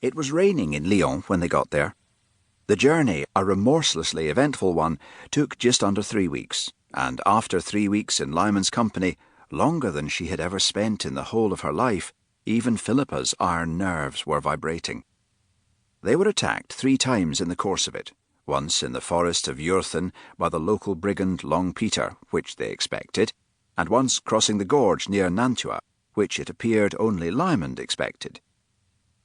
It was raining in Lyon when they got there. The journey, a remorselessly eventful one, took just under 3 weeks, and after 3 weeks in Lymond's company, longer than she had ever spent in the whole of her life, even Philippa's iron nerves were vibrating. They were attacked 3 times in the course of it, once in the forest of Urthin by the local brigand Long Peter, which they expected, and once crossing the gorge near Nantua, which it appeared only Lymond expected.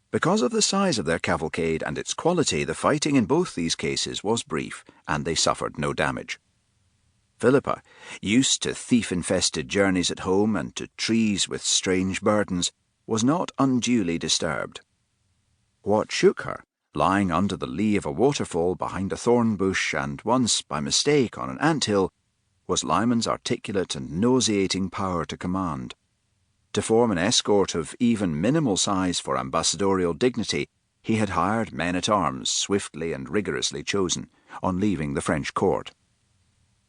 Because of the size of their cavalcade and its quality, the fighting in both these cases was brief, and they suffered no damage. Philippa, used to thief-infested journeys at home and to trees with strange burdens, was not unduly disturbed. What shook her, lying under the lee of a waterfall behind a thorn bush and once, by mistake, on an ant-hill, was Lymond's articulate and nauseating power to command. To form an escort of even minimal size for ambassadorial dignity, he had hired men-at-arms swiftly and rigorously chosen, on leaving the French court.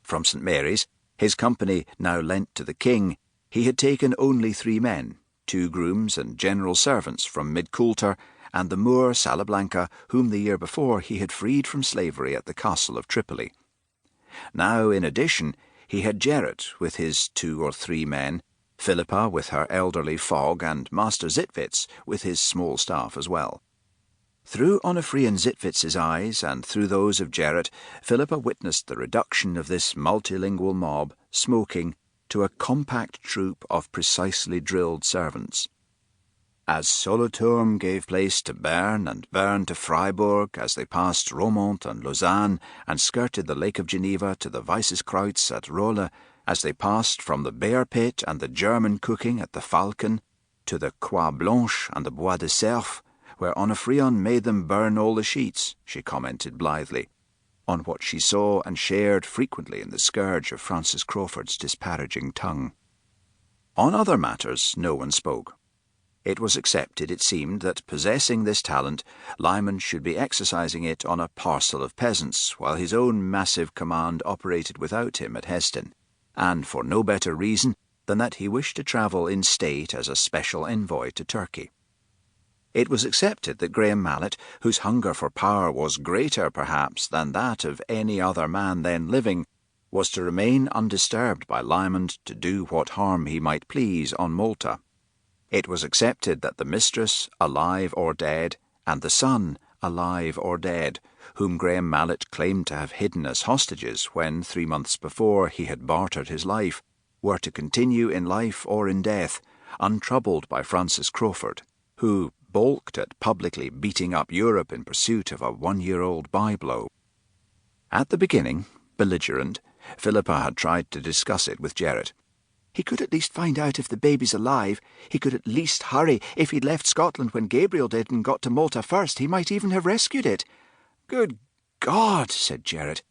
From St. Mary's, his company now lent to the king, he had taken only 3 men, 2 grooms and general servants from Mid-Coulter, and the Moor Salablanca, whom the year before he had freed from slavery at the castle of Tripoli. Now, in addition, he had Gerrit with his 2 or 3 men, Philippa with her elderly Fogg, and Master Zitwitz with his small staff as well. Through Onofrian Zitwitz's eyes, and through those of Gerrit, Philippa witnessed the reduction of this multilingual mob, smoking, to a compact troop of precisely drilled servants. As Solothurn gave place to Bern, and Bern to Freiburg, as they passed Romont and Lausanne, and skirted the Lake of Geneva to the Weisseskreuz at Rolle, as they passed from the bear pit and the German cooking at the Falcon, to the Croix Blanche and the Bois de Cerf, where Onofrion made them burn all the sheets, she commented blithely, on what she saw and shared frequently in the scourge of Francis Crawford's disparaging tongue. On other matters no one spoke. It was accepted, it seemed, that possessing this talent, Lymond should be exercising it on a parcel of peasants, while his own massive command operated without him at Hesdin, and for no better reason than that he wished to travel in state as a special envoy to Turkey. It was accepted that Graham Mallet, whose hunger for power was greater, perhaps, than that of any other man then living, was to remain undisturbed by Lymond to do what harm he might please on Malta. It was accepted that the mistress, alive or dead, and the son, alive or dead, whom Graham Mallet claimed to have hidden as hostages when, 3 months before, he had bartered his life, were to continue in life or in death, untroubled by Francis Crawford, who balked at publicly beating up Europe in pursuit of a 1-year-old bye-blow. At the beginning, belligerent, Philippa had tried to discuss it with Gerrit. He could at least find out if the baby's alive. He could at least hurry. If he'd left Scotland when Gabriel did and got to Malta first, he might even have rescued it. Good God, said Gerrit.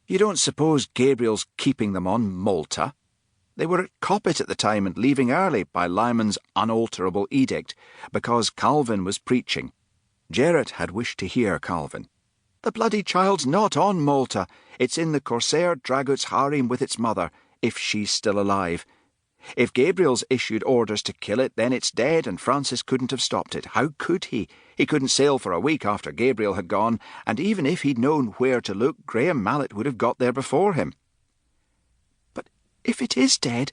You don't suppose Gabriel's keeping them on Malta? They were at Coppet at the time and leaving early by Lymond's unalterable edict, because Calvin was preaching. Gerrit had wished to hear Calvin. The bloody child's not on Malta. It's in the Corsair Dragut's harem with its mother, if she's still alive. If Gabriel's issued orders to kill it, then it's dead, and Francis couldn't have stopped it. How could he? He couldn't sail for a week after Gabriel had gone, and even if he'd known where to look, Graham Mallet would have got there before him. But if it is dead,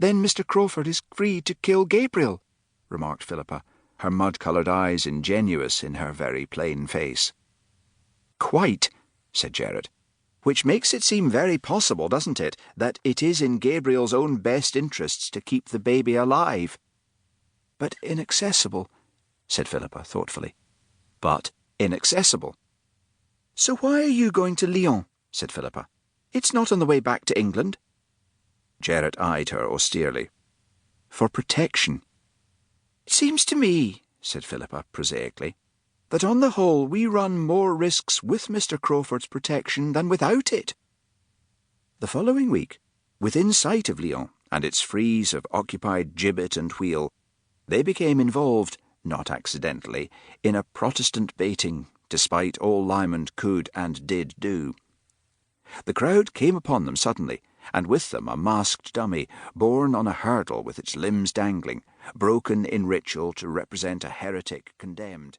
then Mr. Crawford is free to kill Gabriel, remarked Philippa, her mud-coloured eyes ingenuous in her very plain face. Quite, said Gerrit. Which makes it seem very possible, doesn't it, that it is in Gabriel's own best interests to keep the baby alive. But inaccessible, said Philippa thoughtfully. But inaccessible. So why are you going to Lyon? Said Philippa. It's not on the way back to England. Gerrit eyed her austerely. For protection. It seems to me, said Philippa prosaically, that on the whole we run more risks with Mr. Crawford's protection than without it. The following week, within sight of Lyon and its frieze of occupied gibbet and wheel, they became involved, not accidentally, in a Protestant baiting, despite all Lymond could and did do. The crowd came upon them suddenly, and with them a masked dummy, borne on a hurdle with its limbs dangling, broken in ritual to represent a heretic condemned.